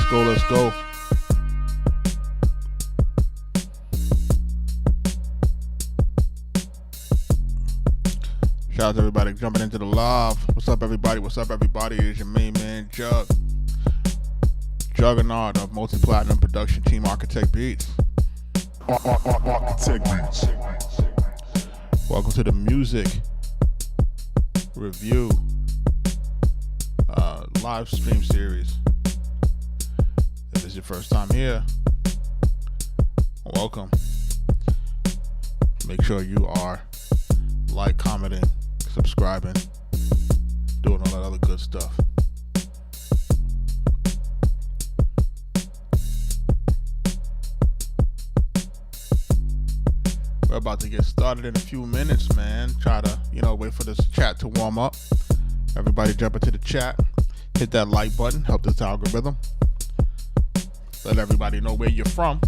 go, let's go. Shout out to everybody jumping into the live. What's up, everybody? What's up, everybody? It's your main man, Juggernaut of multi-platinum production team Arkatech Beatz. Arkatech Beatz. Welcome to the music review live stream series. If this is your first time here, welcome. Make sure you are commenting, subscribing, doing all that other good stuff. We're about to get started in a few minutes, man. Try to, wait for this chat to warm up. Everybody jump into the chat. Hit that like button. Help this algorithm. Let everybody know where you're from.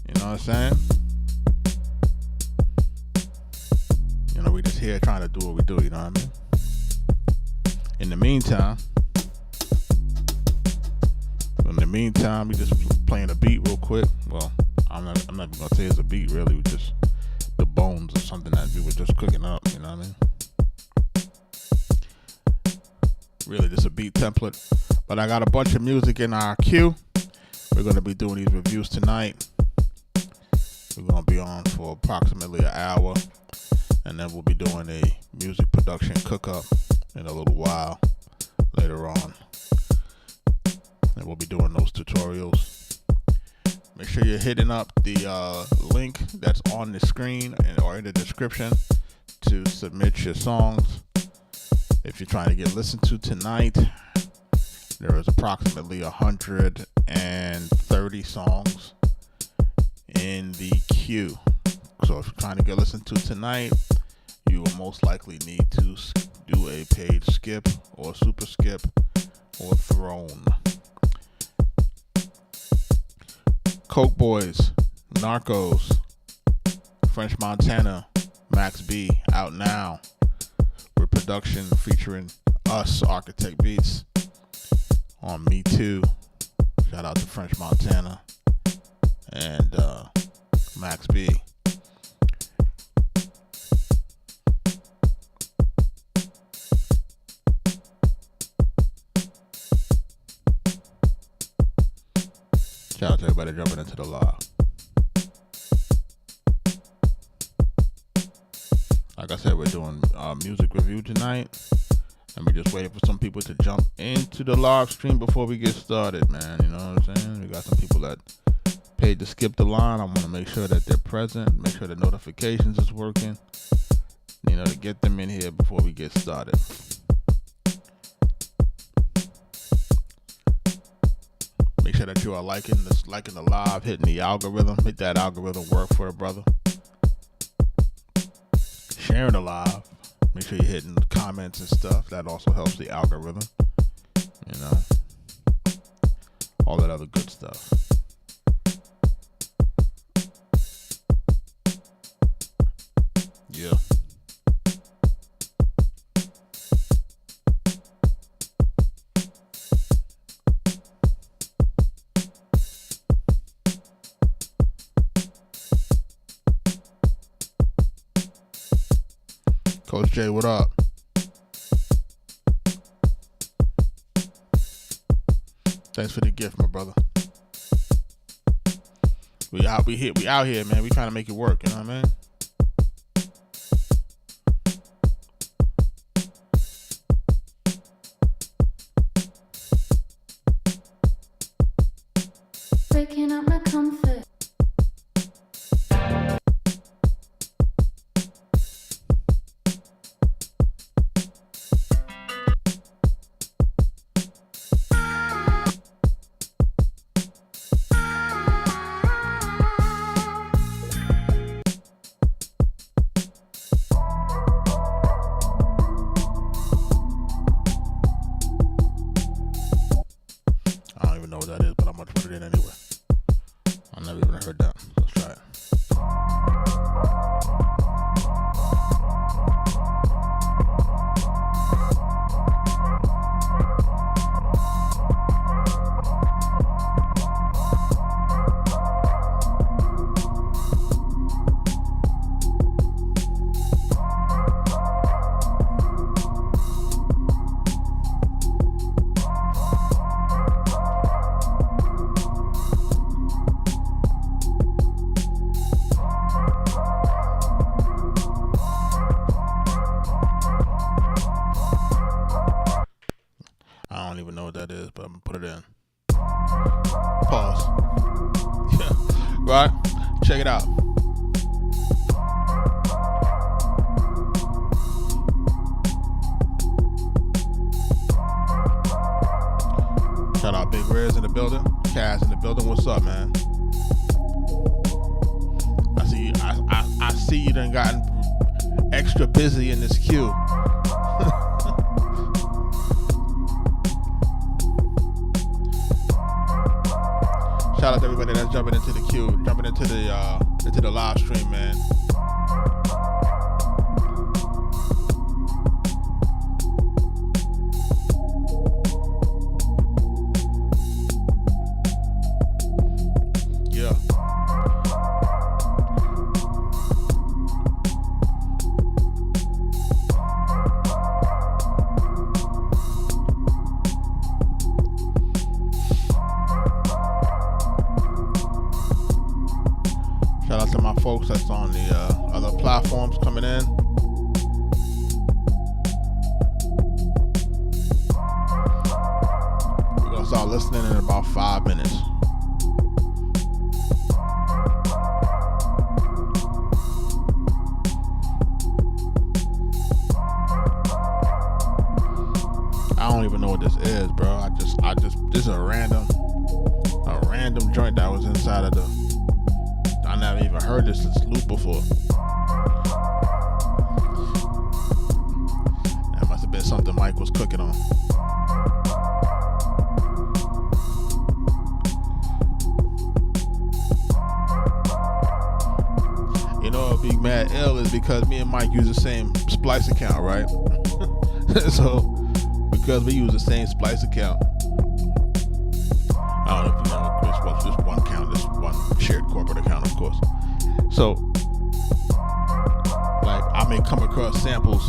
You know what I'm saying? We just here trying to do what we do, you know what I mean? In the meantime, we just playing a beat real quick. Well, I'm not even gonna say it's a beat really. We just the bones of something that we were just cooking up, you know what I mean? Really just a beat template. But I got a bunch of music in our queue. We're gonna be doing these reviews tonight. We're gonna be on for approximately an hour. And then we'll be doing a music production cook-up in a little while later on. And we'll be doing those tutorials. Make sure you're hitting up the link that's on the screen or in the description to submit your songs. If you're trying to get listened to tonight, there is approximately 130 songs in the queue. So if you're trying to get listened to tonight, you will most likely need to do a page skip or super skip or throne. Coke Boys, Narcos, French Montana, Max B, out now. With production featuring us, Arkatech Beatz, on Me Too. Shout out to French Montana and Max B. Shout out to everybody jumping into the live. Like I said, we're doing a music review tonight. And we're just waiting for some people to jump into the live stream before we get started, man. You know what I'm saying? We got some people that paid to skip the line. I want to make sure that they're present. Make sure the notifications is working. To get them in here before we get started. Make sure that you are liking the live, hitting the algorithm. Hit that algorithm work for a brother. Sharing the live. Make sure you're hitting the comments and stuff. That also helps the algorithm. All that other good stuff. Yeah. Coach J, what up? Thanks for the gift, my brother. We out here, man. We trying to make it work, you know what I mean? Breaking up my comfort. don't even know what that is, but I'm gonna put it in. Pause. Yeah. Right? Check it out. Shout out Big Reds in the building. Kaz in the building. What's up, man? I see you done gotten extra busy in this queue. Shout out to everybody that's jumping into the queue, jumping into the live stream, man. Yeah. Shout out to my folks that's on the other platforms coming in. We're gonna start listening in about 5 minutes. I don't even know what this is, bro. I just this is a random joint that was inside of the. I never even heard this loop before. That must have been something Mike was cooking on. You know what Big Mad Ill is because me and Mike use the same Splice account, right? So because we use the same Splice account, I don't know if you know it's just one account, this one shared corporate account, of course. So, like, I may come across samples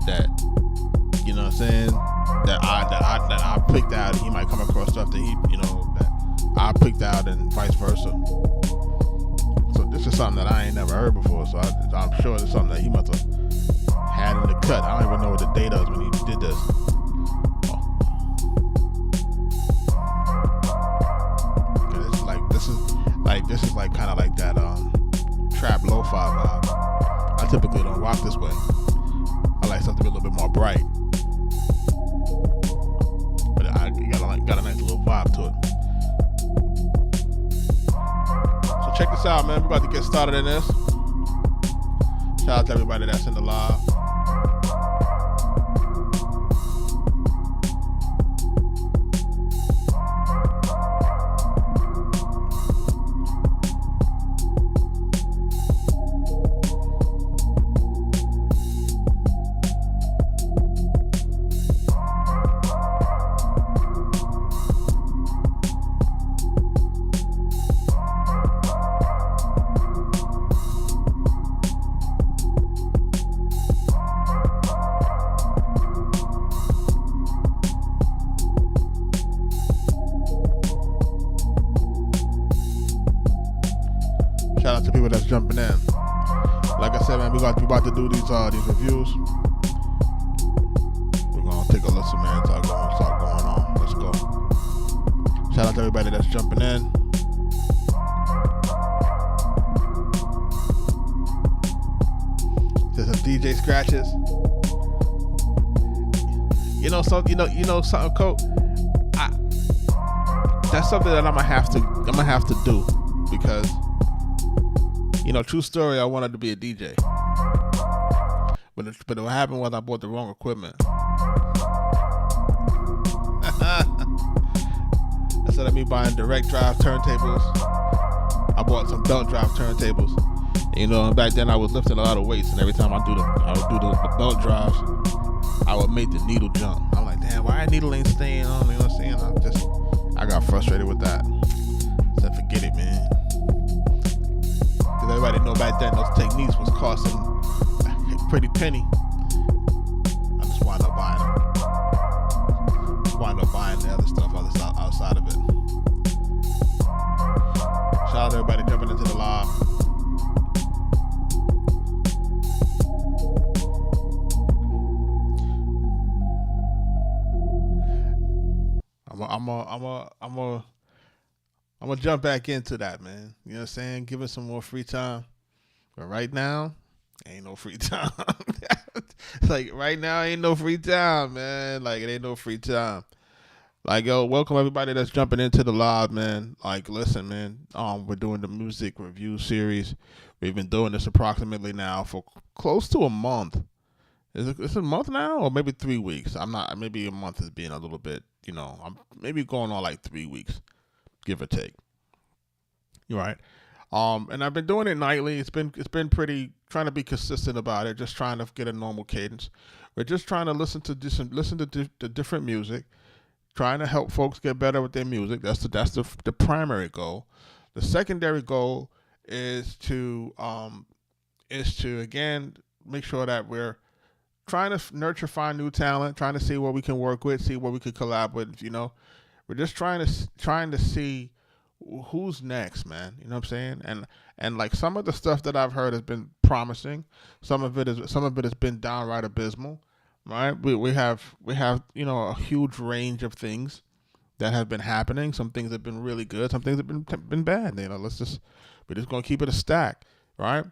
that, you know what I'm saying, that I picked out, and he might come across stuff that that I picked out, and vice versa. So this is something that I ain't never heard before. So I'm sure it's something that he must have had in the cut. I don't even know what the date is when he did this. This is like kind of like that trap lo-fi vibe. I typically don't rock this way. I like something a little bit more bright, but I got a nice little vibe to it. So check this out, man. We're about to get started in this. Shout out to everybody that's in the live. Jumping in. Like I said, man, we about to do these reviews. We're gonna take a listen, man. Start going on. Let's go. Shout out to everybody that's jumping in. There's some DJ scratches. You know something, Coach. That's something that I'm gonna have to do because. True story, I wanted to be a DJ. But what happened was I bought the wrong equipment. Instead of me buying direct drive turntables, I bought some belt drive turntables. And back then I was lifting a lot of weights, and every time I would do the belt drives, I would make the needle jump. I'm like, damn, why that needle ain't staying on? You know what I'm saying? I got frustrated with that. I said, forget it, man. Everybody know back then those techniques was costing a pretty penny. I just wound up buying them. The other stuff outside of it. Shout out to everybody jumping into the live. I'm gonna jump back into that, man. You know what I'm saying? Give it some more free time. But right now, ain't no free time. Like right now, ain't no free time, man. Like it ain't no free time. Like yo, welcome everybody that's jumping into the live, man. Like listen, man. We're doing the music review series. We've been doing this approximately now for close to a month. Is it a month now, or maybe 3 weeks? I'm not. Maybe a month is being a little bit. I'm maybe going on like 3 weeks, give or take. You're right. And I've been doing it nightly. It's been pretty trying to be consistent about it. Just trying to get a normal cadence. We're just trying to listen to different music, trying to help folks get better with their music. That's the primary goal. The secondary goal is to again make sure that we're trying to nurture, find new talent, trying to see what we can work with, see what we could collab with. We're just trying to see who's next, man. You know what I'm saying? And like some of the stuff that I've heard has been promising. Some of it has been downright abysmal, right? We have a huge range of things that have been happening. Some things have been really good. Some things have been bad. We're just gonna keep it a stack, right?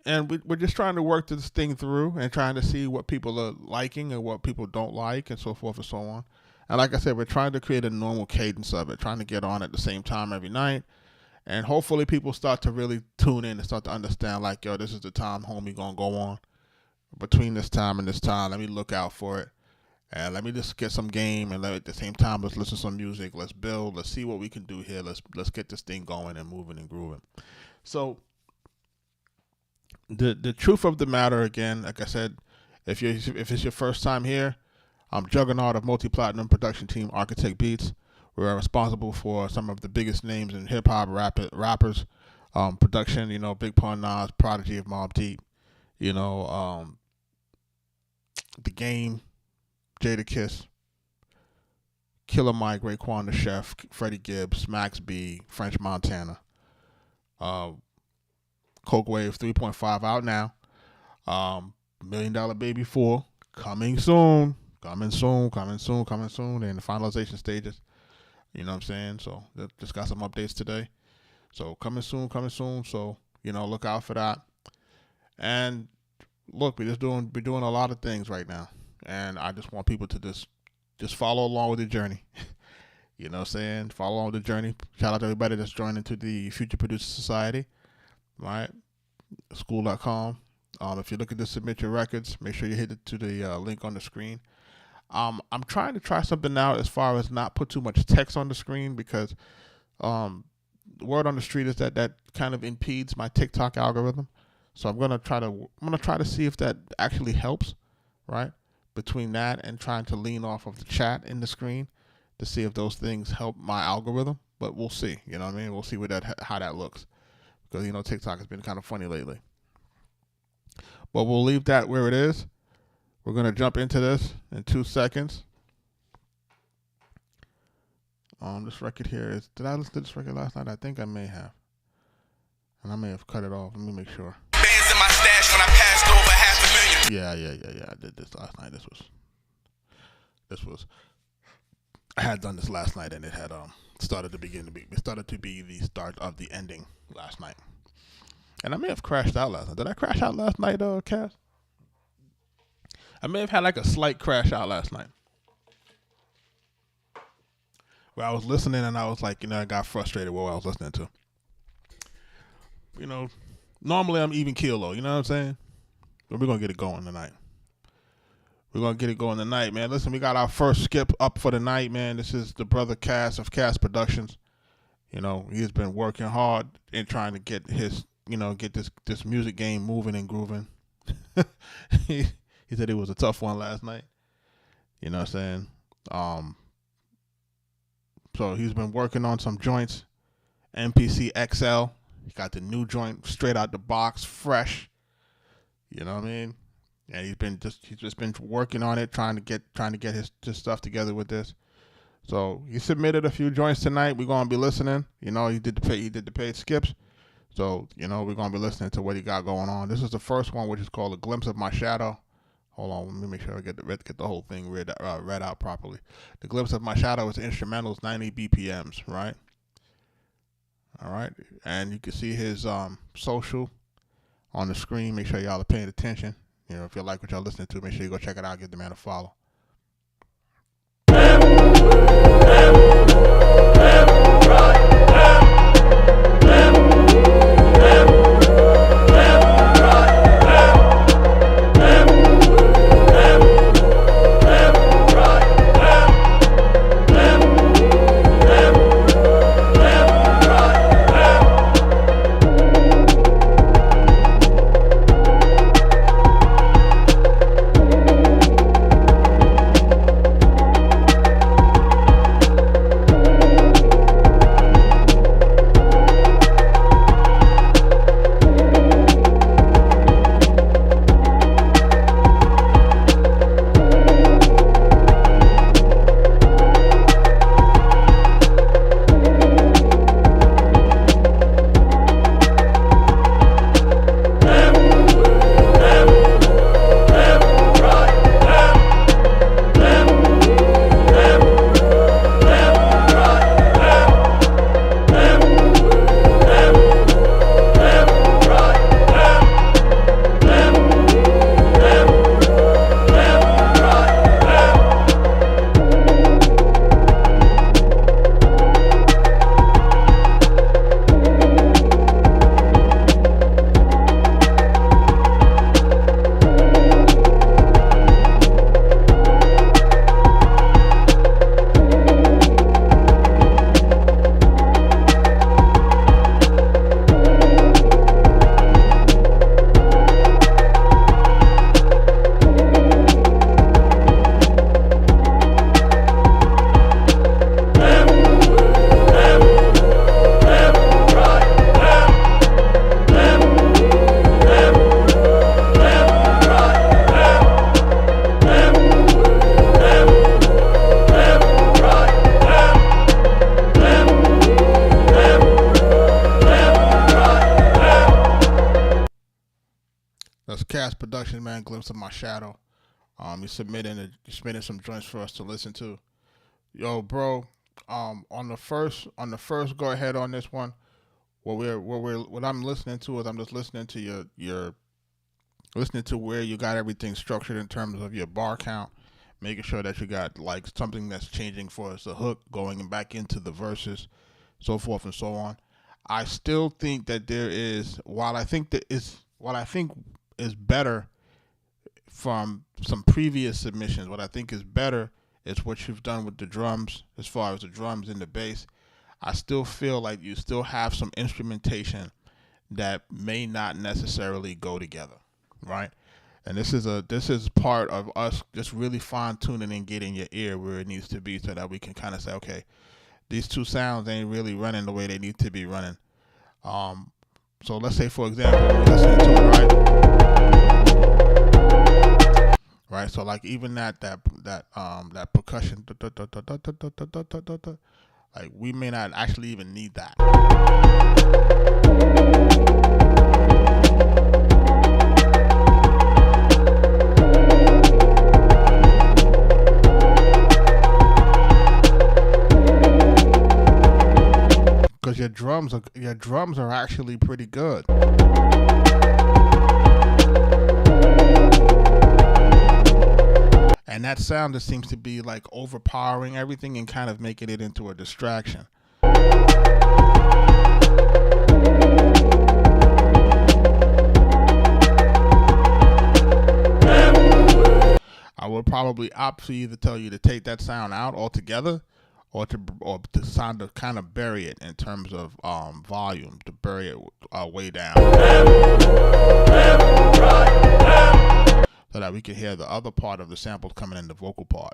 And we're just trying to work this thing through and trying to see what people are liking and what people don't like and so forth and so on. And like I said, we're trying to create a normal cadence of it, trying to get on at the same time every night. And hopefully people start to really tune in and start to understand like, yo, this is the time homie gonna go on. Between this time and this time, let me look out for it. And let me just get some game and at the same time, let's listen to some music. Let's build. Let's see what we can do here. Let's get this thing going and moving and grooving. So the truth of the matter, again, like I said, if it's your first time here, I'm juggernaut of multi-platinum production team Arkatech Beatz. We're responsible for some of the biggest names in hip hop rappers production. Big Pun, Nas, Prodigy of Mobb Deep. The Game, Jadakiss, Killer Mike, Raekwon the Chef, Freddie Gibbs, Max B, French Montana. Coke Wave 3.5 out now. $1 Million Baby 4 coming soon. They're in the finalization stages. You know what I'm saying? So just got some updates today. So coming soon. So look out for that. And look, we're doing a lot of things right now, and I just want people to just follow along with the journey. You know what I'm saying? Follow along with the journey. Shout out to everybody that's joined into the Future Producer Society. Right, school.com. If you're looking to submit your records, make sure you hit it to the link on the screen. I'm trying to try something out as far as not put too much text on the screen because the word on the street is that kind of impedes my TikTok algorithm. So I'm gonna try to see if that actually helps, right? Between that and trying to lean off of the chat in the screen to see if those things help my algorithm. But we'll see. You know what I mean? We'll see how that looks. Because, TikTok has been kind of funny lately. But we'll leave that where it is. We're going to jump into this in 2 seconds. This record here is... Did I listen to this record last night? I think I may have. And I may have cut it off. Let me make sure. Bands in my stash when I passed over $500,000. Yeah. I did this last night. This was... I had done this last night, and it had started to be the start of the ending last night. And I may have crashed out last night. Did I crash out last night, Cass? I may have had like a slight crash out last night. Where I was listening and I was like, I got frustrated with what I was listening to. Normally I'm even keel though, you know what I'm saying? But we're going to get it going tonight. Man. Listen, we got our first skip up for the night, man. This is the brother Cass of Cass Productions. He's been working hard in trying to get his, get this music game moving and grooving. He said it was a tough one last night. You know what I'm saying? So he's been working on some joints. MPC XL. He got the new joint straight out the box, fresh. You know what I mean? And he's just been working on it, trying to get his stuff together with this. So he submitted a few joints tonight. We're gonna be listening. He did the paid skips. So we're gonna be listening to what he got going on. This is the first one, which is called "A Glimpse of My Shadow." Hold on, let me make sure I get the whole thing read out properly. The Glimpse of My Shadow is instrumentals, 90 BPMs, right? All right, and you can see his social on the screen. Make sure y'all are paying attention. You know, if you like what y'all listening to, make sure you go check it out. Give the man a follow. That's Cast Production, man. Glimpse of My Shadow. He's submitting some joints for us to listen to. Yo, bro. On the first go ahead on this one. What I'm listening to is I'm just listening to your listening to where you got everything structured in terms of your bar count, making sure that you got like something that's changing for us, the hook going back into the verses, so forth and so on. I still think that there is while I think is better from some previous submissions. What I think is better is what you've done with the drums, as far as the drums and the bass. I still feel like you still have some instrumentation that may not necessarily go together, right? And this is part of us just really fine tuning and getting your ear where it needs to be, so that we can kind of say, okay, these two sounds ain't really running the way they need to be running. So let's say, for example, we're listening to it, right? So like even that percussion, like we may not actually even need that. Because your drums are actually pretty good. And that sound just seems to be like overpowering everything and kind of making it into a distraction. I would probably opt for you to tell you to take that sound out altogether, or to sound to kind of bury it in terms of volume, to bury it way down, so that we can hear the other part of the samples coming in the vocal part.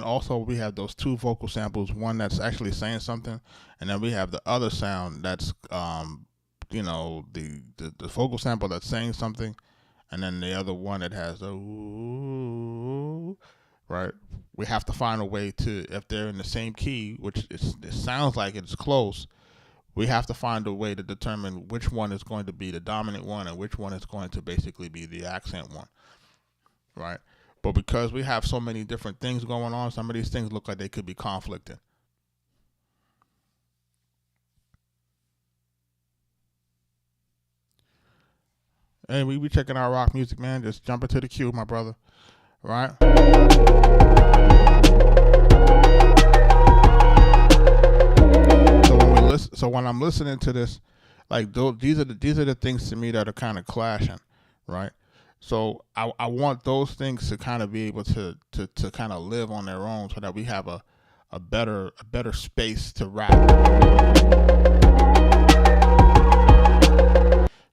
Also, we have those two vocal samples, one that's actually saying something, and then we have the other sound that's the vocal sample that's saying something, and then the other one that has a ooh, right? We have to find a way to, if they're in the same key, which it sounds like it's close, we have to find a way to determine which one is going to be the dominant one and which one is going to basically be the accent one, right? But because we have so many different things going on, some of these things look like they could be conflicting. Hey, we be checking out rock music, man. Just jump into the queue, my brother. Right? So when I'm listening to this, like these are the things to me that are kind of clashing, right? So I want those things to kind of be able to kind of live on their own, so that we have a better space to rap.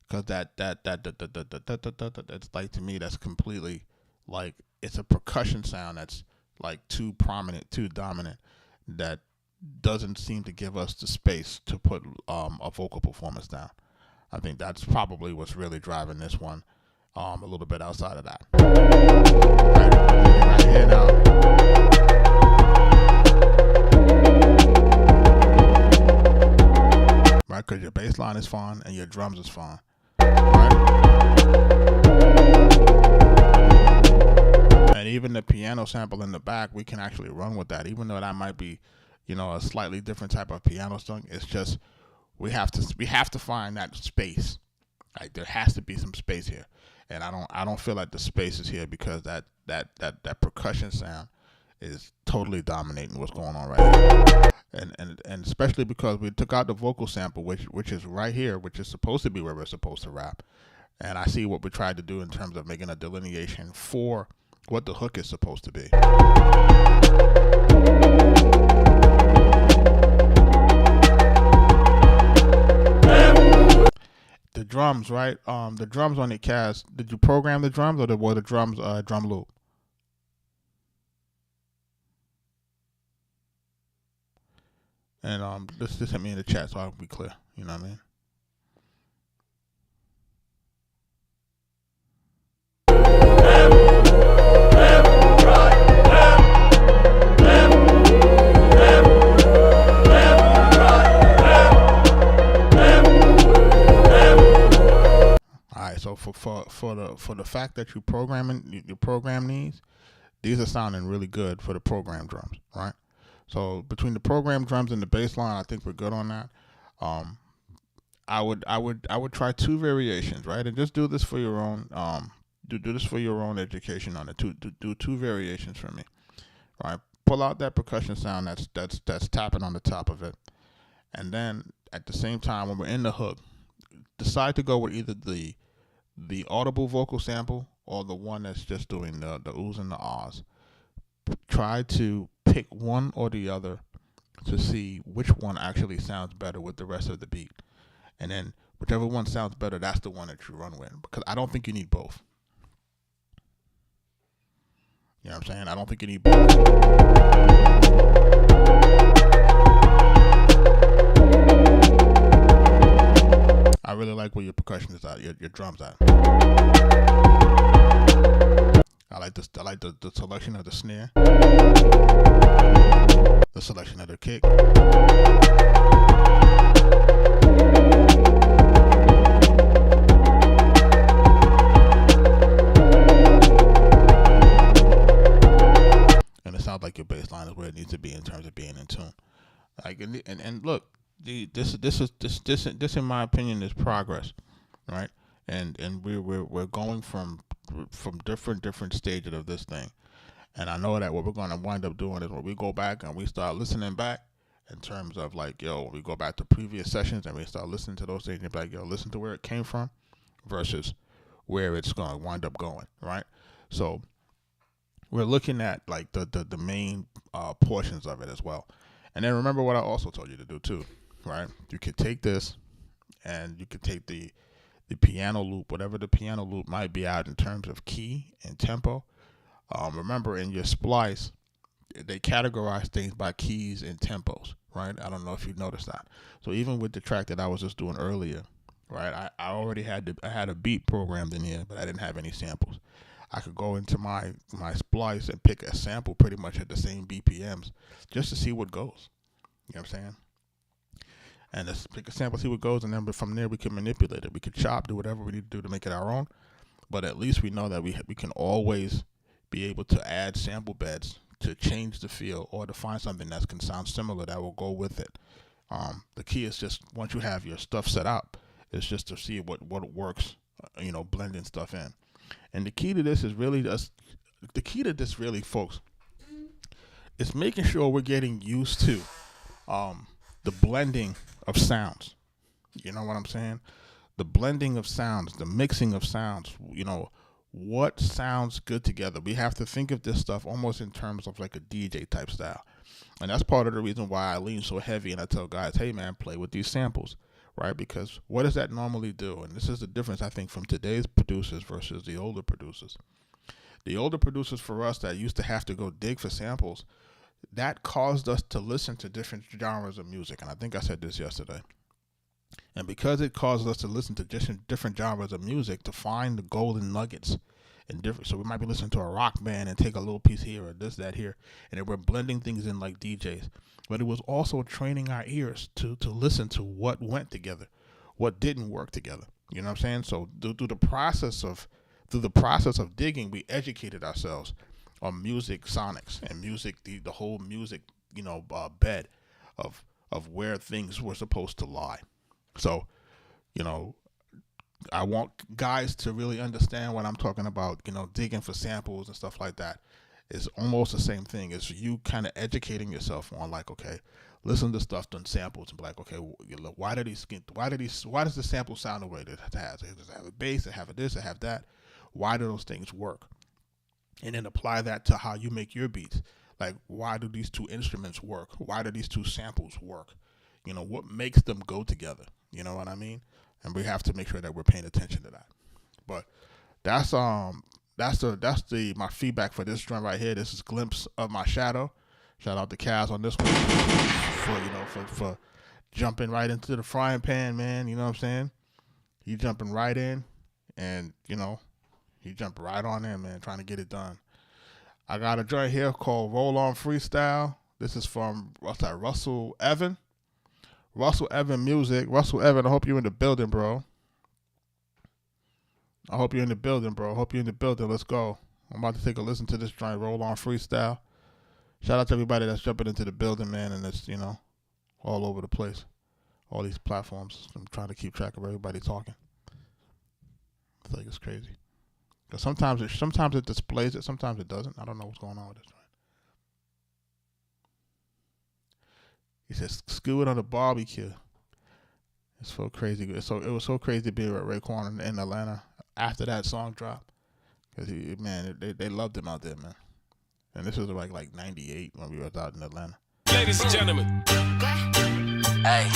Because that's like, to me, that's completely like, it's a percussion sound that's like too prominent, too dominant, that doesn't seem to give us the space to put a vocal performance down. I think that's probably what's really driving this one, a little bit outside of that. Right here now. Right, because your bass line is fine and your drums is fine. Right? And even the piano sample in the back, we can actually run with that, even though that might be, a slightly different type of piano song. It's just we have to find that space. Like, there has to be some space here, and I don't feel like the space is here, because that percussion sound is totally dominating what's going on right here. And especially because we took out the vocal sample, which is right here, which is supposed to be where we're supposed to rap. And I see what we tried to do in terms of making a delineation for what the hook is supposed to be. The drums, right? The drums on the cast. Did you program the drums, or were the drums drum loop? And just hit me in the chat so I can be clear. You know what I mean? So for the fact that you program these are sounding really good for the program drums, right? So between the program drums and the bass line, I think we're good on that. I would try two variations, right? And just do this for your own do this for your own education on it. Do two variations for me, right? Pull out that percussion sound that's tapping on the top of it, and then at the same time, when we're in the hook, decide to go with either the audible vocal sample or the one that's just doing the oohs and the ahs. Try to pick one or the other to see which one actually sounds better with the rest of the beat. And then whichever one sounds better, that's the one that you run with. Because I don't think you need both. You know what I'm saying? I don't think you need both. I really like where your percussion is at, your drums at. I like the selection of the snare, the selection of the kick. And it sounds like your bass line is where it needs to be in terms of being in tune. Like, and look, this in my opinion is progress, right? And we're going from different stages of this thing. And I know that what we're going to wind up doing is when we go back and we start listening back in terms of like, we go back to previous sessions and we start listening to those things and be like, listen to where it came from versus where it's going to wind up going, right? So we're looking at like the main portions of it as well. And then remember what I also told you to do too, right? You could take this and you could take the piano loop, whatever the piano loop might be out in terms of key and tempo. Remember, in your splice, they categorize things by keys and tempos, right? I don't know if you noticed that. So even with the track that I was just doing earlier, right? I already I had a beat programmed in here, but I didn't have any samples. I could go into my splice and pick a sample pretty much at the same BPMs just to see what goes. You know what I'm saying? And just pick a sample, see what goes, and then from there we can manipulate it. We can chop, do whatever we need to do to make it our own. But at least we know that we can always be able to add sample beds to change the feel or to find something that can sound similar that will go with it. The key is just once you have your stuff set up, it's just to see what works, blending stuff in. And the key to this is really folks, is making sure we're getting used to the blending of sounds. You know what I'm saying? The blending of sounds, the mixing of sounds, what sounds good together. We have to think of this stuff almost in terms of like a DJ type style. And that's part of the reason why I lean so heavy and I tell guys, hey man, play with these samples, right? Because what does that normally do? And this is the difference, I think, from today's producers versus the older producers. The older producers for us that used to have to go dig for samples, that caused us to listen to different genres of music. And I think I said this yesterday. And because it causes us to listen to different genres of music to find the golden nuggets and different, so we might be listening to a rock band and take a little piece here or this, that here, and then we're blending things in like DJs. But it was also training our ears to listen to what went together, what didn't work together. You know what I'm saying? So through the process of digging, we educated ourselves on music sonics and music, the whole music, bed of where things were supposed to lie. So, I want guys to really understand what I'm talking about, digging for samples and stuff like that. It's almost the same thing as you kind of educating yourself on, like, okay, listen to stuff done samples and be like, okay, why does the sample sound the way that it has? Does it have a bass, it have a this, it have that? Why do those things work? And then apply that to how you make your beats. Like, why do these two instruments work? Why do these two samples work? What makes them go together? You know what I mean? And we have to make sure that we're paying attention to that. But that's my feedback for this joint right here. This is Glimpse of My Shadow. Shout out to Kaz on this one for jumping right into the frying pan, man. You know what I'm saying? He jumping right in, and he jumped right on in, man, trying to get it done. I got a joint here called Roll On Freestyle. This is from Russell Evan. Russell Evan Music. Russell Evan, I hope you're in the building, bro. Hope you're in the building. Let's go. I'm about to take a listen to this joint, Roll On Freestyle. Shout out to everybody that's jumping into the building, man, and it's, all over the place. All these platforms. I'm trying to keep track of everybody talking. I feel like it's crazy. Because sometimes it displays it, sometimes it doesn't. I don't know what's going on with this joint. He says, "Skew it on the barbecue." It's so crazy. It was so crazy to be with Raekwon in Atlanta after that song dropped, because they loved him out there, man. And this was like 98 when we were out in Atlanta. Ladies and gentlemen, hey,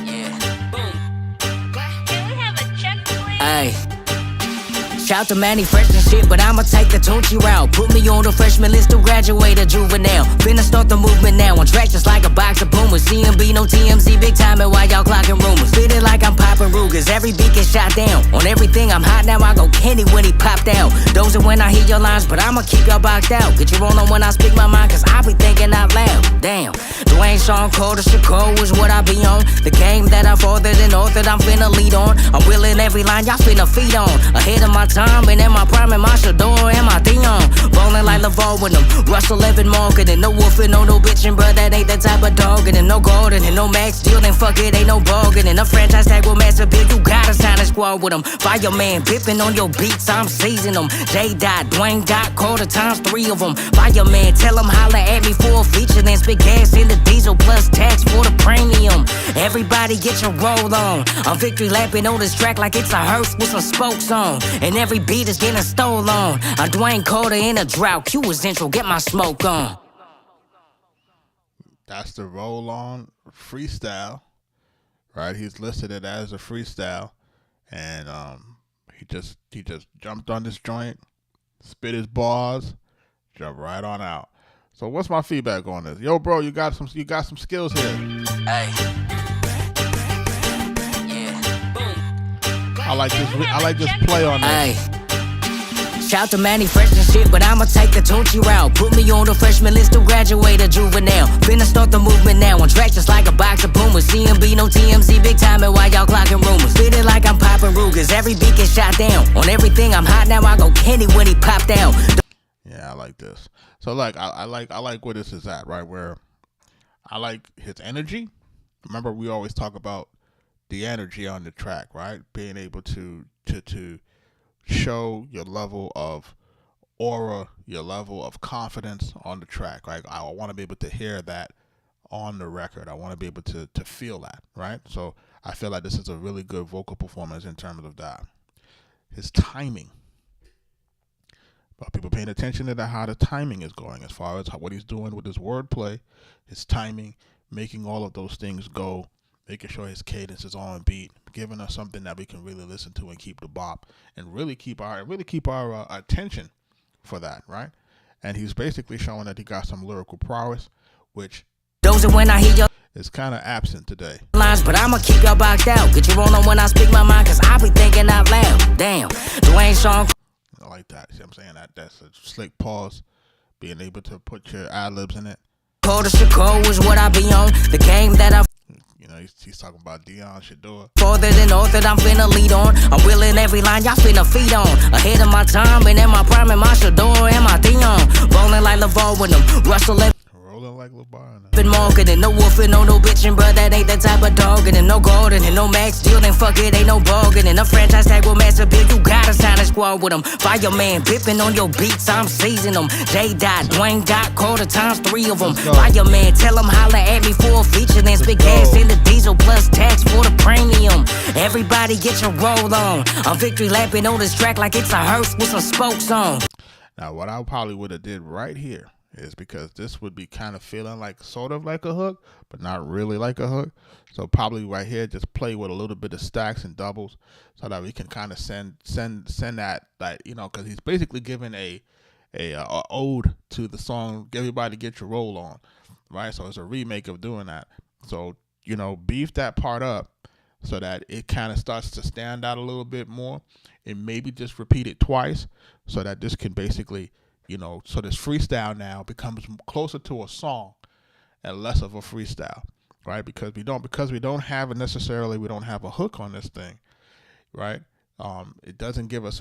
yeah, boom. Can we have a check, please? Hey. Shout to Manny fresh and shit, but I'ma take the Tunchi route. Put me on the freshman list to graduate a juvenile. Finna start the movement now, on track just like a box of Pumas. CMB, no TMZ, big time and while y'all clocking rumors. Fitted like I'm popping Rugers, every beat gets shot down. On everything I'm hot now, I go Kenny when he popped out. Those are when I hear your lines, but I'ma keep y'all boxed out. Get you on when I speak my mind, cause I be thinking out loud. Damn, Dwayne, Sean, Carter, Shakur is what I be on. The game that I fathered and authored, I'm finna lead on. I'm willing every line, y'all finna feed on. Ahead of my time. And in my prime, and my Shador, and my Dion. Ballin' like LeVar with them. Russell Evan marketing. No wolfing, no bitchin', bruh. That ain't the type of doggin'. And no garden, and no max deal. Then fuck it, ain't no bargaining. A franchise tag with Master Big. You gotta sign a squad with them. Fireman, pippin' on your beats, I'm season them. J. Dwayne, Carter, times 3 of them. Fireman, tell them holla at me for a feature. Then spit gas in the diesel plus tax for the premium. Everybody get your roll on. I'm victory lapping on this track like it's a hearse with some spokes on. And every beat is getting stolen. I'm Dwayne Carter in a drought. Q is intro, get my smoke on. That's the Roll On Freestyle, right? He's listed it as a freestyle, and he just jumped on this joint, spit his bars, jumped right on out. So what's my feedback on this? Yo, bro, you got some skills here. Hey. I like this. I like this play on this. Ay. Shout to Manny Fresh and shit, but I'ma take the Tunchi route. Put me on the freshman list to graduate a juvenile. Finna start the movement now. On track just like a box of Pumas. CMB, no TMZ, big time and while y'all clocking rumors. Spit it like I'm popping Rugers. Every beat gets shot down. On everything I'm hot now, I go Kenny when he popped out. Yeah, I like this. So like I like where this is at, right? Where I like his energy. Remember, we always talk about the energy on the track, right? Being able to show your level of aura, your level of confidence on the track, right? I want to be able to hear that on the record. I want to be able to feel that, right? So I feel like this is a really good vocal performance in terms of that. His timing. But people paying attention to how the timing is going as far as what he's doing with his wordplay, his timing, making all of those things go, making sure his cadence is on beat, giving us something that we can really listen to and keep the bop and really keep our attention for that, right? And he's basically showing that he got some lyrical prowess, which Those are when I hear your is kind of absent today. lines, but I'ma keep y'all boxed out. Get you on when I speak my mind, cause I be thinking out loud. Damn, Dwayne Sean. I like that. See what I'm saying? That's a slick pause, being able to put your ad-libs in it. Call to Chicago is what I be on. The game that I You know, he's talking about Deion Shador. farther than north that I'm finna lead on. I'm willing every line y'all finna feed on. Ahead of my time and in my prime and my Shador and my Deion. Ballin' like LeVar with them. Russell Rolling like LeBron. been marketing, no wolfing, no bitching, bruh, that ain't the type of dogging. And no gardening, no max deal, then fuck it, ain't no bargaining. A franchise tag with Master Big, you gotta sign a squad with them. Fireman, bipping on your beats, I'm seizing them. J. Dot, Dwayne Dot, quarter times 3 of them. Fireman, tell them holla at me for a feature, then spit gas in the diesel plus tax for the premium. Everybody get your roll on. I'm victory lapping on this track like it's a hearse with some spokes on. Now, what I probably would have did right here is because this would be kind of feeling like sort of like a hook, but not really like a hook. So probably right here, just play with a little bit of stacks and doubles so that we can kind of send that, you know, because he's basically giving a ode to the song "Everybody Get Your Roll On," right? So it's a remake of doing that. So, you know, beef that part up so that it kind of starts to stand out a little bit more, and maybe just repeat it twice so that this can basically, you know, so this freestyle now becomes closer to a song and less of a freestyle, right? Because we don't have a hook on this thing, right? It doesn't give us a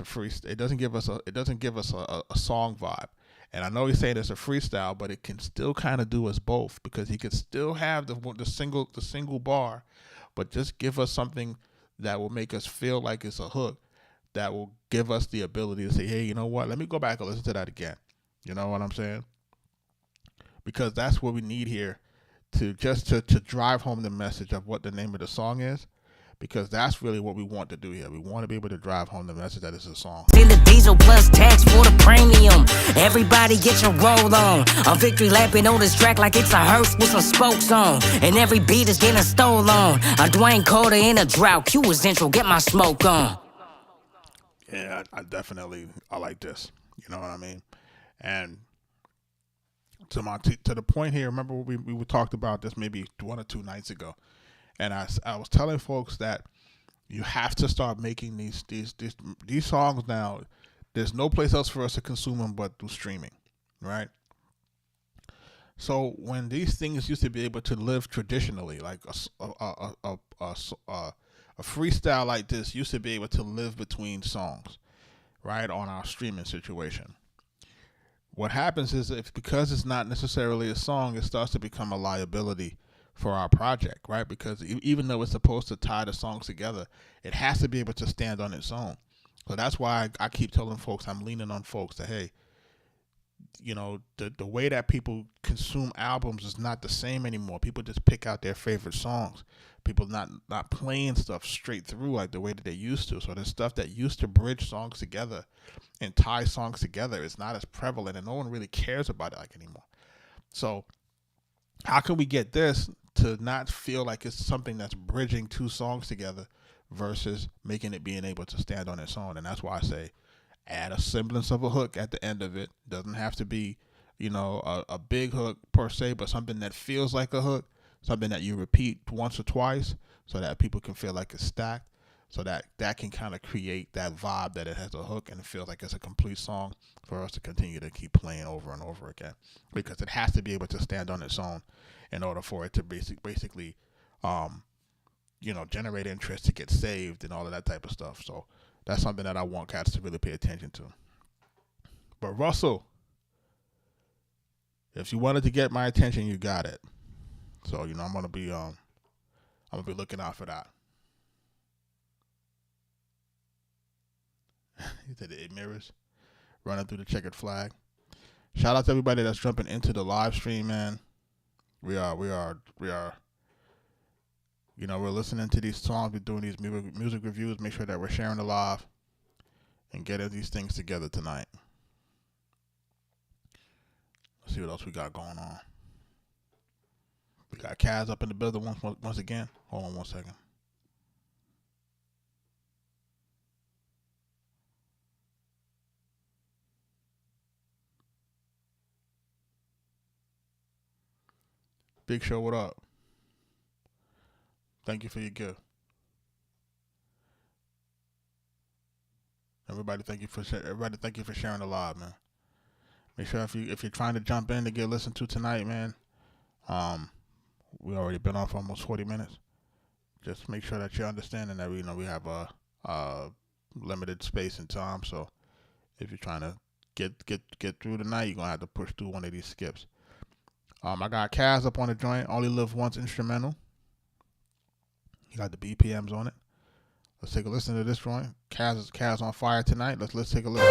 song vibe. And I know he's saying it's a freestyle, but it can still kind of do us both, because he could still have the single bar, but just give us something that will make us feel like it's a hook, that will give us the ability to say, hey, you know what? Let me go back and listen to that again. You know what I'm saying? Because that's what we need here to drive home the message of what the name of the song is. Because that's really what we want to do here. We want to be able to drive home the message that it's a song. In the diesel plus tax for the premium. Everybody get your roll on. I'm victory lapping on this track like it's a hearse with some spokes on. And every beat is getting stole on. A Dwayne Carter in a drought. Q is intro, get my smoke on. Yeah, I definitely like this. You know what I mean? And to the point here, remember we talked about this maybe 1 or 2 nights ago. And I was telling folks that you have to start making these songs now. There's no place else for us to consume them but through streaming, right? So when these things used to be able to live traditionally, like a freestyle like this used to be able to live between songs, right, on our streaming situation. What happens is because it's not necessarily a song, it starts to become a liability for our project, right? Because even though it's supposed to tie the songs together, it has to be able to stand on its own. So that's why I keep telling folks, I'm leaning on folks that, hey, you know, the way that people consume albums is not the same anymore. People just pick out their favorite songs. People not playing stuff straight through like the way that they used to. So the stuff that used to bridge songs together and tie songs together is not as prevalent, and no one really cares about it like anymore. So how can we get this to not feel like it's something that's bridging 2 songs together versus making it being able to stand on its own? And that's why I say add a semblance of a hook at the end of it. Doesn't have to be, you know, a big hook per se, but something that feels like a hook, something that you repeat once or twice so that people can feel like it's stacked. So that can kind of create that vibe that it has a hook and it feels like it's a complete song for us to continue to keep playing over and over again, because it has to be able to stand on its own in order for it to basically generate interest, to get saved and all of that type of stuff. So that's something that I want cats to really pay attention to. But Russell, if you wanted to get my attention, you got it. So I'm gonna be looking out for that. He said it mirrors running through the checkered flag. Shout out to everybody that's jumping into the live stream, man. We're listening to these songs, we're doing these music reviews. Make sure that we're sharing the live and getting these things together tonight. Let's see what else we got going on. We got Kaz up in the building once again. Hold on one second. Big Show, what up? Thank you for your gift. Everybody, thank you for sharing the live, man. Make sure if you're trying to jump in to get listened to tonight, man. We already been on for almost 40 minutes. Just make sure that you're understanding that we have a limited space and time. So if you're trying to get through tonight, you're gonna have to push through one of these skips. I got Kaz up on the joint. Only Live Once instrumental. You got the BPMs on it. Let's take a listen to this joint. Kaz on fire tonight. Let's take a listen.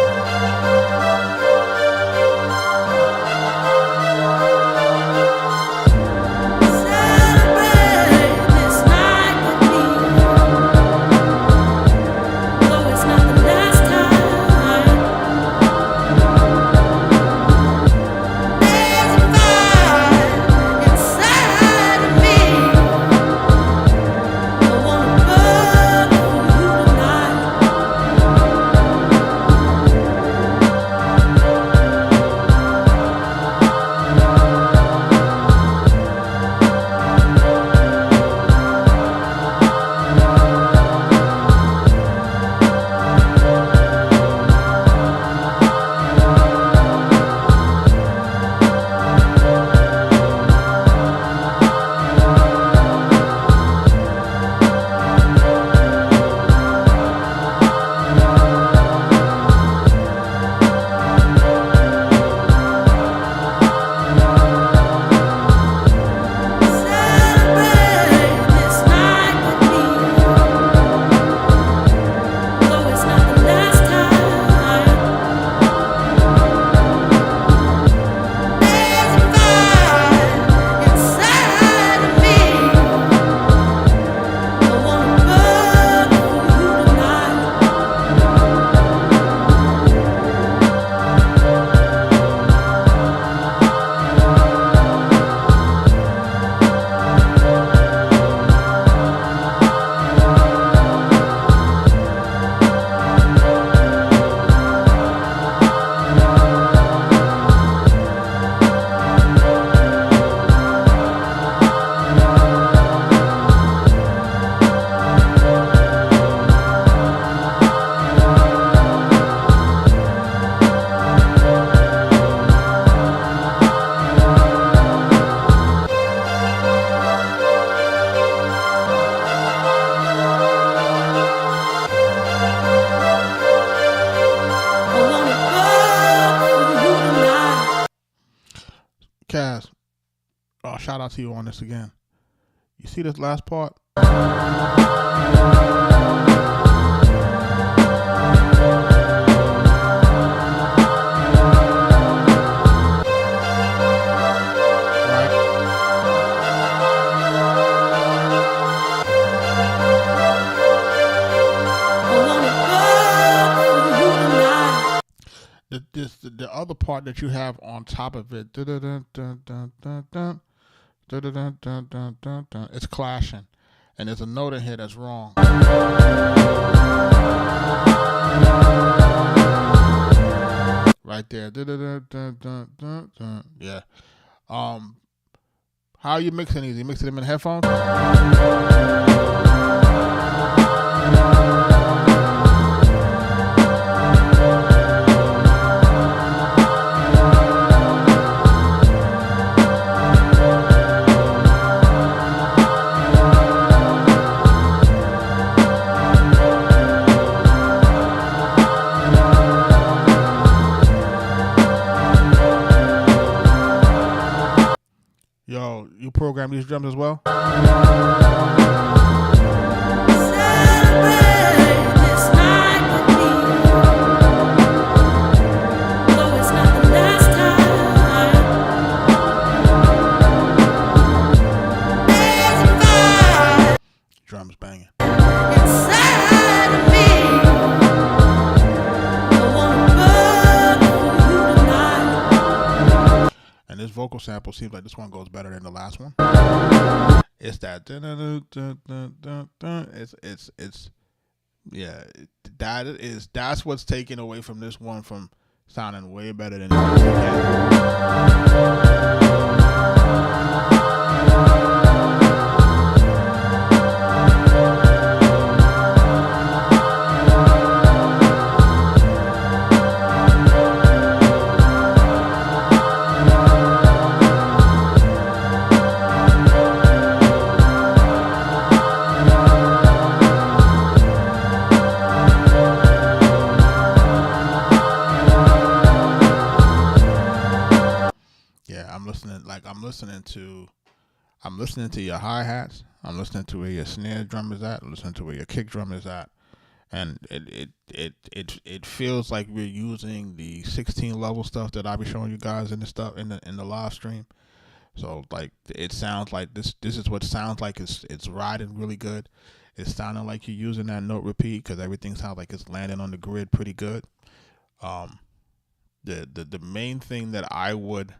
Kaz, shout out to you on this again. You see this last part? The other part that you have on top of it, it's clashing, and there's a note in here that's wrong. Right there. Yeah. How are you mixing these? You mixing them in headphones? Yo, you program these drums as well? Drums banging. And this vocal sample seems like this one goes better than the last one. It's that it's yeah, that's what's taken away from this one from sounding way better than the I'm listening to your hi-hats. I'm listening to where your snare drum is at. I'm listening to where your kick drum is at. And it feels like we're using the 16 level stuff that I'll be showing you guys in the live stream. So like it sounds like this is what sounds like it's riding really good. It's sounding like you're using that note repeat because everything sounds like it's landing on the grid pretty good. The main thing that I would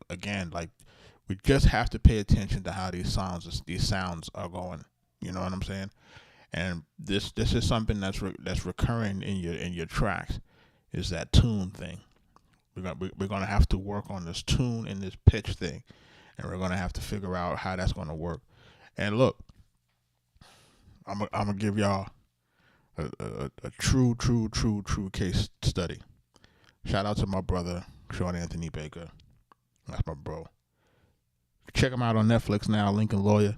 again, like, we just have to pay attention to how these sounds are going. You know what I'm saying? And this is something that's recurring in your tracks, is that tune thing. We're gonna have to work on this tune and this pitch thing, and we're gonna have to figure out how that's gonna work. And look, I'm gonna give y'all a true case study. Shout out to my brother, Sean Anthony Baker. That's my bro. Check him out on Netflix now, Lincoln Lawyer,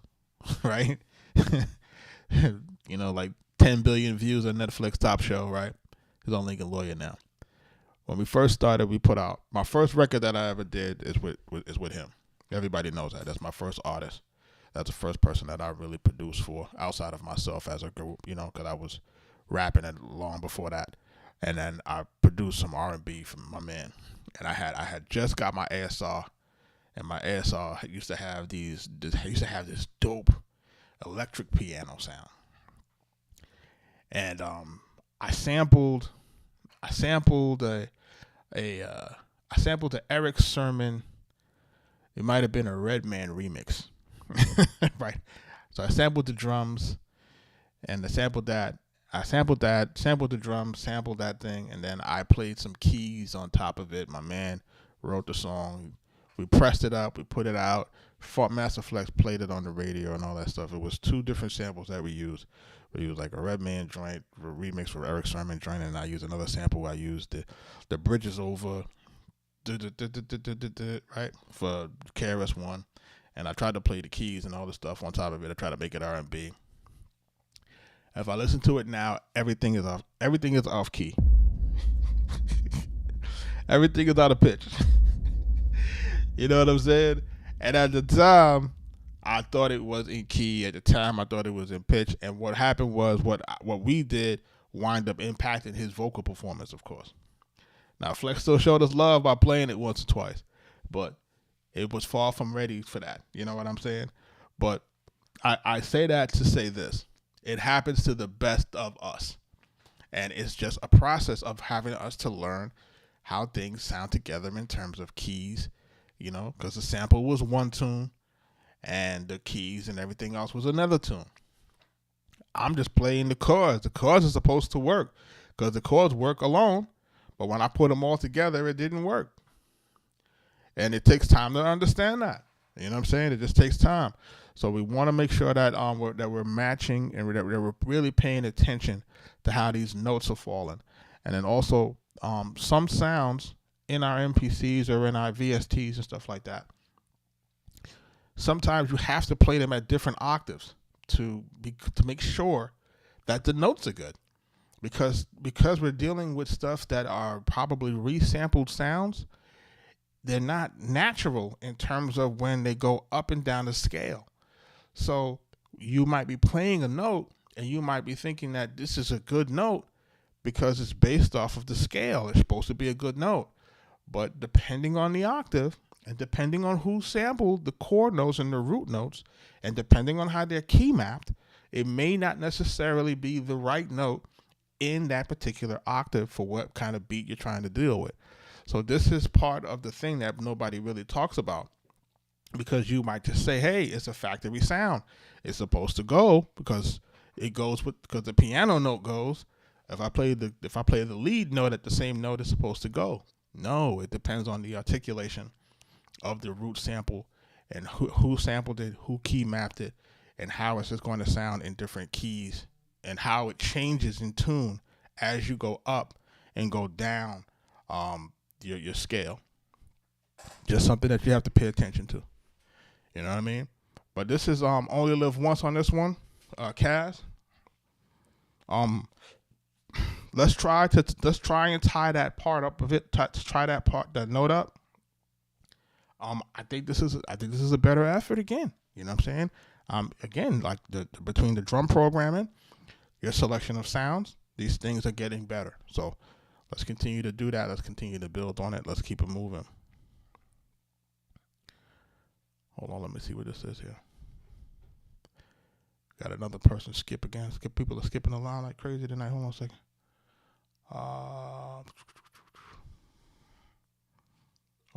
right? You know, like 10 billion views on Netflix, top show, right? He's on Lincoln Lawyer now. When we first started, we put out, my first record that I ever did is with him. Everybody knows that. That's my first artist. That's the first person that I really produced for outside of myself as a group, you know, because I was rapping it long before that. And then I produced some R&B from my man. And I had just got my ASR, and my ASR used to have this dope electric piano sound. And I sampled the Eric Sermon. It might have been a Redman remix, right? So I sampled the drums, and sampled the drums, sampled that thing, and then I played some keys on top of it. My man wrote the song. We pressed it up. We put it out. Fought Master Flex played it on the radio and all that stuff. It was 2 different samples that we used. We used like a Redman joint, a remix for Eric Sermon joint, and I used another sample. I used the Bridges Over, right, for KRS-One, and I tried to play the keys and all the stuff on top of it. I tried to make it R&B. If I listen to it now, everything is off key. Everything is out of pitch. You know what I'm saying? And at the time, I thought it was in key. At the time, I thought it was in pitch. And what happened was what we did wind up impacting his vocal performance, of course. Now, Flex still showed us love by playing it once or twice, but it was far from ready for that. You know what I'm saying? But I say that to say this. It happens to the best of us. And it's just a process of having us to learn how things sound together in terms of keys, you know, because the sample was one tune and the keys and everything else was another tune. I'm just playing the chords. The chords are supposed to work because the chords work alone, but when I put them all together, it didn't work. And it takes time to understand that. You know what I'm saying? It just takes time. So we want to make sure that we're matching and that we're really paying attention to how these notes are falling. And then also some sounds in our MPCs or in our VSTs and stuff like that, sometimes you have to play them at different octaves to make sure that the notes are good. Because we're dealing with stuff that are probably resampled sounds, they're not natural in terms of when they go up and down the scale. So you might be playing a note and you might be thinking that this is a good note because it's based off of the scale. It's supposed to be a good note. But depending on the octave and depending on who sampled the chord notes and the root notes and depending on how they're key mapped, it may not necessarily be the right note in that particular octave for what kind of beat you're trying to deal with. So this is part of the thing that nobody really talks about, because you might just say, hey, it's a factory sound. It's supposed to go because the piano note goes. If I play the lead note at the same note, it's supposed to go. No, it depends on the articulation of the root sample and who sampled it, who key mapped it, and how it's just going to sound in different keys and how it changes in tune as you go up and go down your scale. Just something that you have to pay attention to. You know what I mean? But this is Only Live Once on this one, Kaz. Let's try and tie that part up of it. Try that note up. I think this is a better effort again. You know what I'm saying? Again, like between the drum programming, your selection of sounds, these things are getting better. So let's continue to do that. Let's continue to build on it. Let's keep it moving. Hold on, let me see what this is here. Got another person skip again. People are skipping the line like crazy tonight. Hold on a second.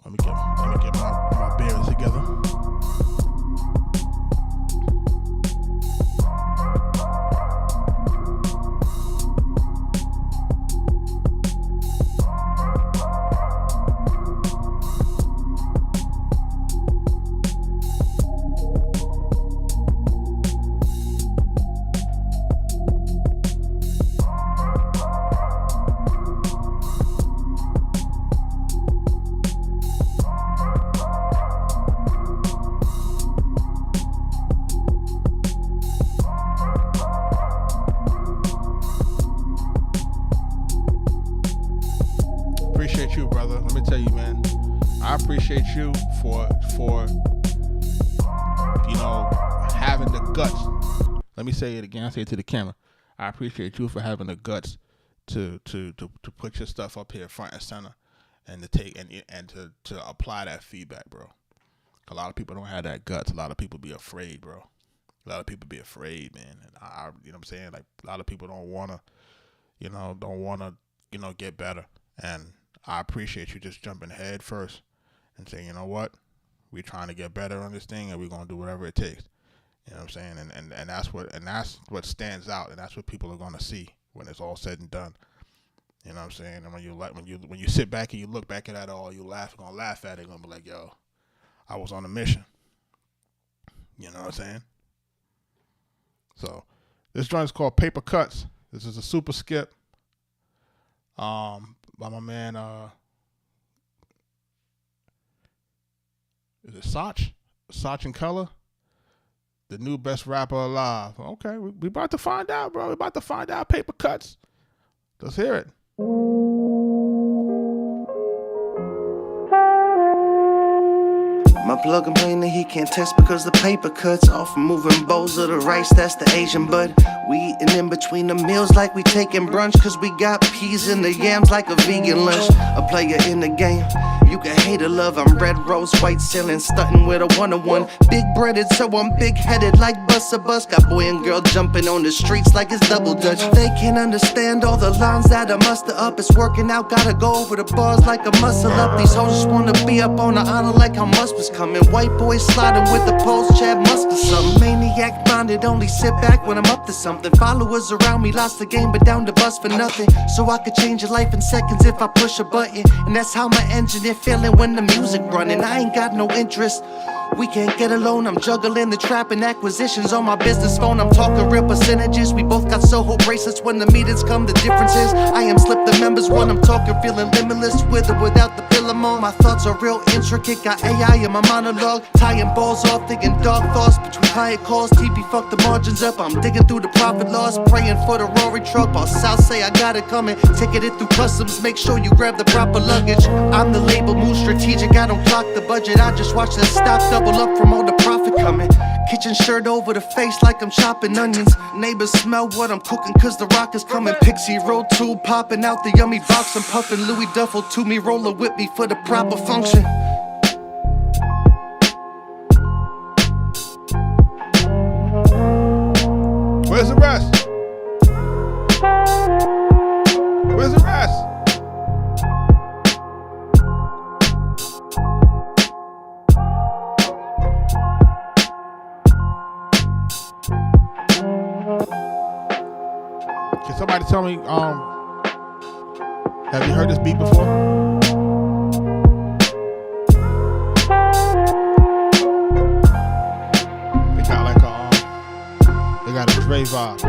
Let me get my bearings together. Appreciate you, brother. Let me tell you, man. I appreciate you for having the guts. Let me say it again. I say it to the camera. I appreciate you for having the guts to put your stuff up here front and center, and to take and to apply that feedback, bro. A lot of people don't have that guts. A lot of people be afraid, bro. A lot of people be afraid, man. And I you know what I'm saying? Like, a lot of people don't wanna get better. And I appreciate you just jumping head first and saying, you know what, we're trying to get better on this thing and we're gonna do whatever it takes. You know what I'm saying? And that's what stands out, and that's what people are gonna see when it's all said and done. You know what I'm saying? And when you sit back and you look back at that all, you're gonna laugh at it, gonna be like, yo, I was on a mission. You know what I'm saying? So this joint is called Paper Cuts. This is a super skip. By my man, is it Soch and Color? The new best rapper alive. Okay, we about to find out, bro. We about to find out. Paper Cuts. Let's hear it. My plug complaining he can't test because the paper cuts off moving bowls of the rice, that's the Asian bud. We eating in between the meals like we taking brunch, cause we got peas in the yams like a vegan lunch. A player in the game, you can hate or love. I'm red rose, white ceiling, stunting with a one-on-one. Big breaded, so I'm big-headed like bus a bus. Got boy and girl jumping on the streets like it's double dutch. They can't understand all the lines that I muster up. It's working out, gotta go over the bars like a muscle up. These hoes just wanna be up on the honor like how Musk was coming. White boys sliding with the post, Chad Musk or something. Maniac minded, only sit back when I'm up to something. Followers around me lost the game, but down the bus for nothing. So I could change your life in seconds if I push a button. And that's how my engine is feeling when the music running. I ain't got no interest. We can't get alone, I'm juggling the trap and acquisitions on my business phone. I'm talking real percentages. We both got Soho bracelets. When the meetings come, the difference is I am slip the members when I'm talking, feeling limitless with or without the pill I'm on. My thoughts are real intricate, got AI in my monologue, tying balls off, thinking dark thoughts between client calls. TP fuck the margins up, I'm digging through the profit loss, praying for the Rory truck. Boss South say I got it coming, taking it through customs, make sure you grab the proper luggage. I'm the label, move strategic, I don't clock the budget, I just watch the stock double up from all the profit coming. Kitchen shirt over the face like I'm chopping onions. Neighbors smell what I'm cooking cause the rock is coming. Pixie roll tube popping out the yummy box. I'm puffing Louis Duffel to me, roller with me for the proper function. Where's the rest? Where's the rest? Can somebody tell me, have you heard this beat before? They got like they got a Dre vibe.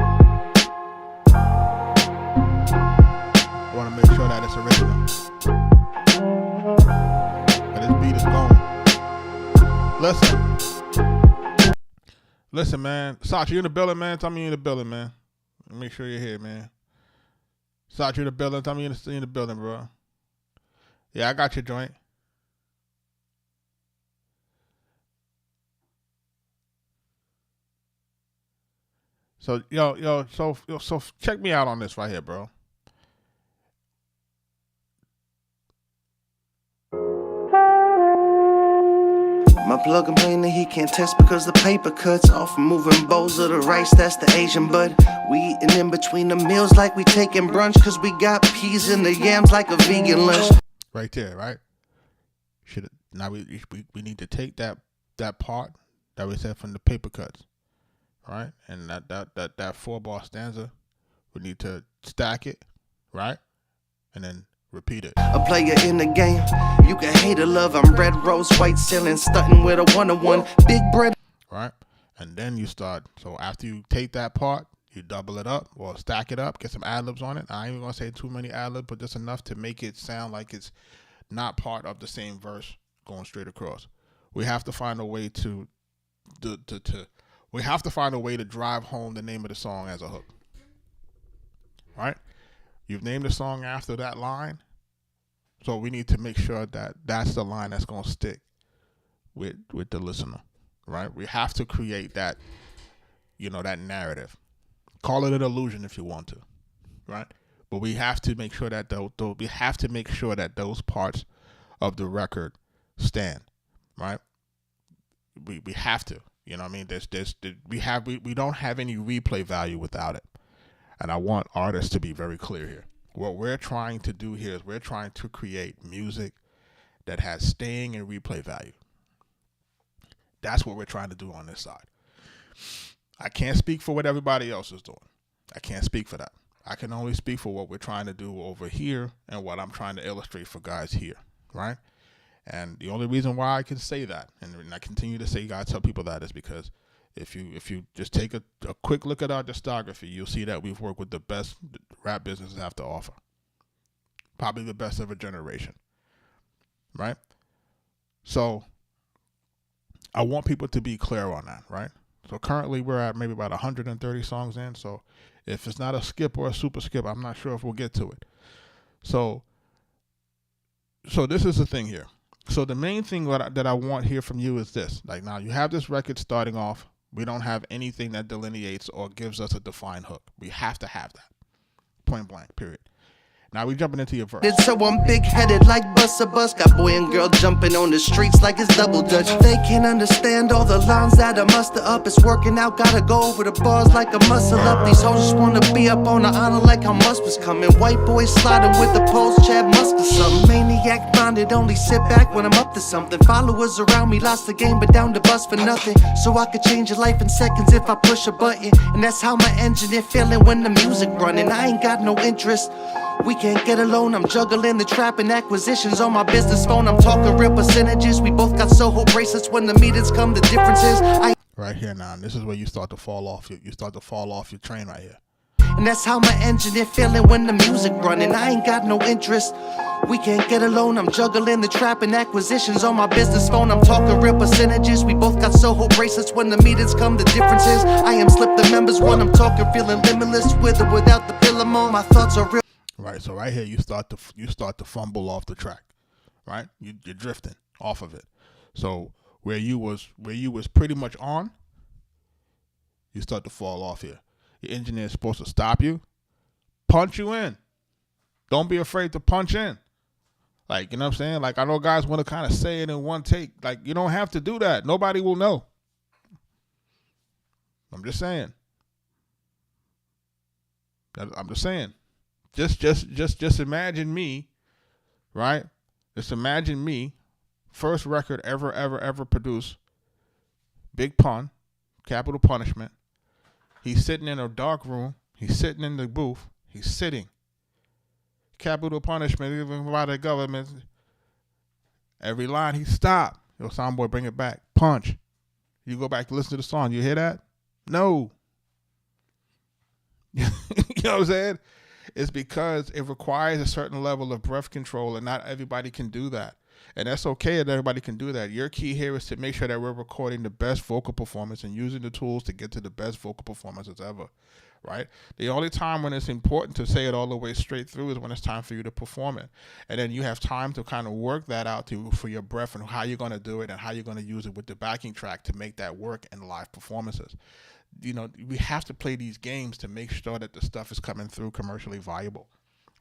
I want to make sure that it's original. But this beat is going. Listen, man. Sach, you in the building, man? Tell me you in the building, man. Make sure you're here, man. Sach, you in the building? Tell me you're in the building, bro. Yeah, I got your joint. So, so check me out on this right here, bro. My plug and play, he can't test because the paper cuts off. Moving bowls of the rice, that's the Asian bud. We eating in between the meals like we taking brunch, cause we got peas in the yams like a vegan lunch. Right there, right? Now we need to take that part that we said from the paper cuts, right? And that 4-bar stanza, we need to stack it, right? And then repeat it. A player in the game, you can hate or love. I'm red rose, white ceiling, stunting with a 101. Big bread. Right? And then you start. So after you take that part, you double it up or stack it up, get some ad-libs on it. I ain't even going to say too many ad-libs, but just enough to make it sound like it's not part of the same verse going straight across. We have to find a way to drive home the name of the song as a hook. Right? You've named the song after that line, so we need to make sure that that's the line that's going to stick with the listener, right? We have to create that, that narrative. Call it an illusion if you want to, right? But we have to make sure that those parts of the record stand, right? We have to, you know what I mean? We don't have any replay value without it. And I want artists to be very clear here. What we're trying to do here is we're trying to create music that has staying and replay value. That's what we're trying to do on this side. I can't speak for what everybody else is doing. I can't speak for that. I can only speak for what we're trying to do over here and what I'm trying to illustrate for guys here, right? And the only reason why I can say that, and I continue to say, guys, tell people that, is because if you just take a quick look at our discography, you'll see that we've worked with the best rap businesses have to offer. Probably the best of a generation, right? So I want people to be clear on that, right? So currently we're at maybe about 130 songs in. So if it's not a skip or a super skip, I'm not sure if we'll get to it. So this is the thing here. So the main thing that I want here from you is this. Like, now you have this record starting off. We don't have anything that delineates or gives us a defined hook. We have to have that. Point blank, period. Now we jumping into your verse. So I'm big-headed like Buster Bus. Got boy and girl jumping on the streets like it's double dutch. They can't understand all the lines that I muster up. It's working out, gotta go over the bars like a muscle up. These hoes just wanna be up on the honor like how Musk was coming. White boys sliding with the post, Chad Musk or something. Maniac minded, only sit back when I'm up to something. Followers around me lost the game, but down the bus for nothing. So I could change your life in seconds if I push a button. And that's how my engine is feeling when the music running. I ain't got no interest. We can't get alone, I'm juggling the trap and acquisitions on my business phone. I'm talking real percentages. We both got Soho bracelets. When the meetings come, the difference is right here now. This is where you start to fall off. You start to fall off your train right here. And that's how my engine is feeling when the music running. I ain't got no interest. We can't get alone, I'm juggling the trap and acquisitions on my business phone. I'm talking real percentages. We both got Soho bracelets. When the meetings come, the difference is I am slip the members. When I'm talking feeling limitless, with or without the pill I'm on. My thoughts are real. Right, so right here you start to fumble off the track, right? You're drifting off of it. So where you was pretty much on, you start to fall off here. Your engineer is supposed to stop you, punch you in. Don't be afraid to punch in. Like, you know what I'm saying? Like, I know guys want to kind of say it in one take. Like, you don't have to do that. Nobody will know. I'm just saying. I'm just saying. Just imagine me, right? Just imagine me, first record ever produced, Big Pun, Capital Punishment. He's sitting in a dark room. He's sitting in the booth. He's sitting. Capital punishment given by the government. Every line he stopped. Yo, soundboy, bring it back. Punch. You go back to listen to the song. You hear that? No. You know what I'm saying? It's because it requires a certain level of breath control, and not everybody can do that. And that's okay that everybody can do that. Your key here is to make sure that we're recording the best vocal performance and using the tools to get to the best vocal performances ever, right? The only time when it's important to say it all the way straight through is when it's time for you to perform it. And then you have time to kind of work that out for your breath and how you're going to do it and how you're going to use it with the backing track to make that work in live performances. You know, we have to play these games to make sure that the stuff is coming through commercially viable,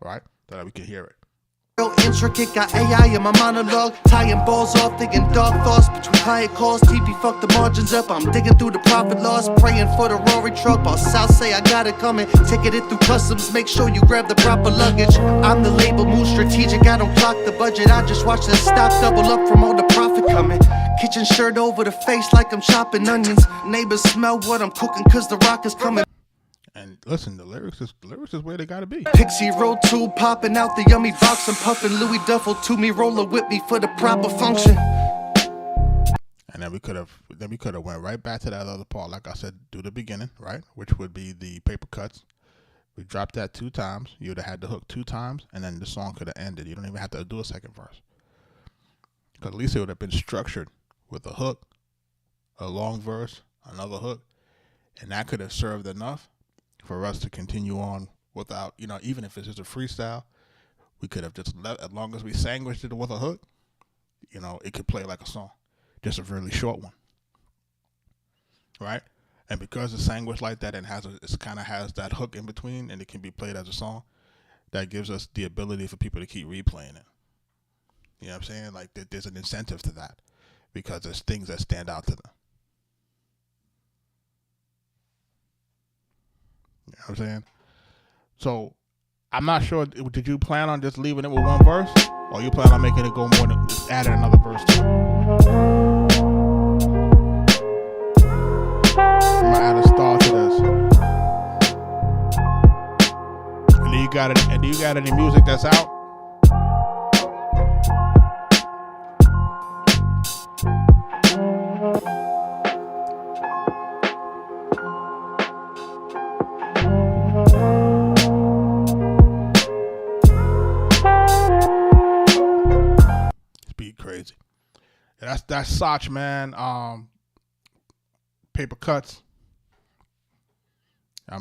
right? So that we can hear it. Real intricate, got AI in my monologue. Tying balls off, thinking dark thoughts between client calls. TP fuck the margins up. I'm digging through the profit loss, praying for the Rory truck. Boss South say I got it coming. Taking it through customs, make sure you grab the proper luggage. I'm the label, move strategic. I don't clock the budget. I just watch the stock double up from all the profit coming. Kitchen shirt over the face like I'm chopping onions. Neighbors smell what I'm cooking cause the rock is coming. And listen, the lyrics is where they gotta be. Pixie roll tube popping out the yummy box. I'm puffing Louis Duffel to me, roller with me for the proper function. And then we could have went right back to that other part, like I said, do the beginning, right? Which would be the paper cuts. We dropped that 2 times. You would have had the hook 2 times, and then the song could have ended. You don't even have to do a second verse. Because at least it would have been structured with a hook, a long verse, another hook, and that could have served enough for us to continue on without, you know, even if it's just a freestyle, we could have just let, as long as we sandwiched it with a hook, you know, it could play like a song, just a really short one, right? And because it's sandwiched like that and it kind of has that hook in between and it can be played as a song, that gives us the ability for people to keep replaying it. You know what I'm saying? Like there's an incentive to that because there's things that stand out to them. You know what I'm saying? So I'm not sure, did you plan on just leaving it with one verse? Or you plan on making it go more than just adding another verse to it? I'm gonna add a star to this. And do you got any music that's out? Crazy. Yeah, that's Soch, man. Paper cuts. I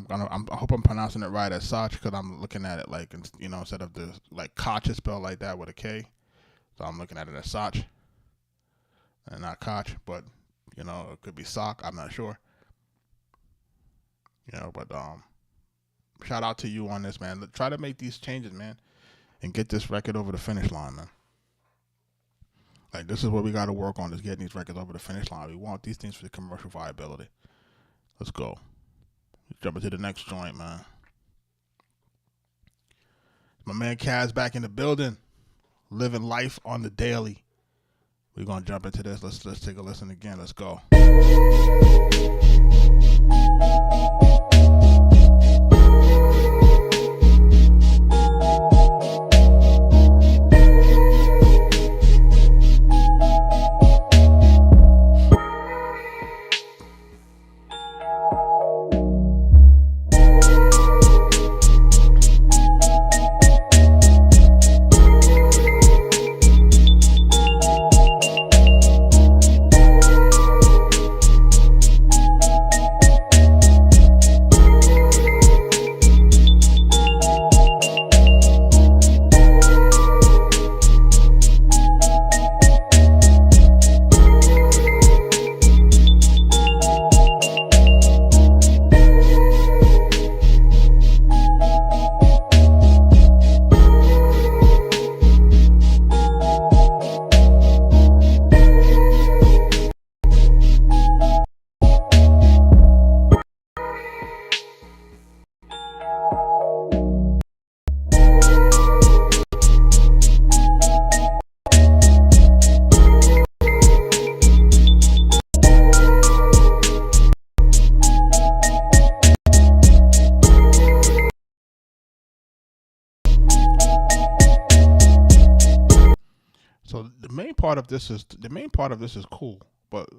hope I'm pronouncing it right as Soch because I'm looking at it like, you know, instead of the like Koch is spelled like that with a K, so I'm looking at it as Soch and not Koch, but you know it could be Sock. I'm not sure. You know, but shout out to you on this, man. Try to make these changes, man, and get this record over the finish line, man. Like, this is what we got to work on, is getting these records over the finish line. We want these things for the commercial viability. Let's go. Let's jump into the next joint, man. My man Kaz back in the building, living life on the daily. We're going to jump into this. Let's take a listen again. Let's go. main part of this is cool, but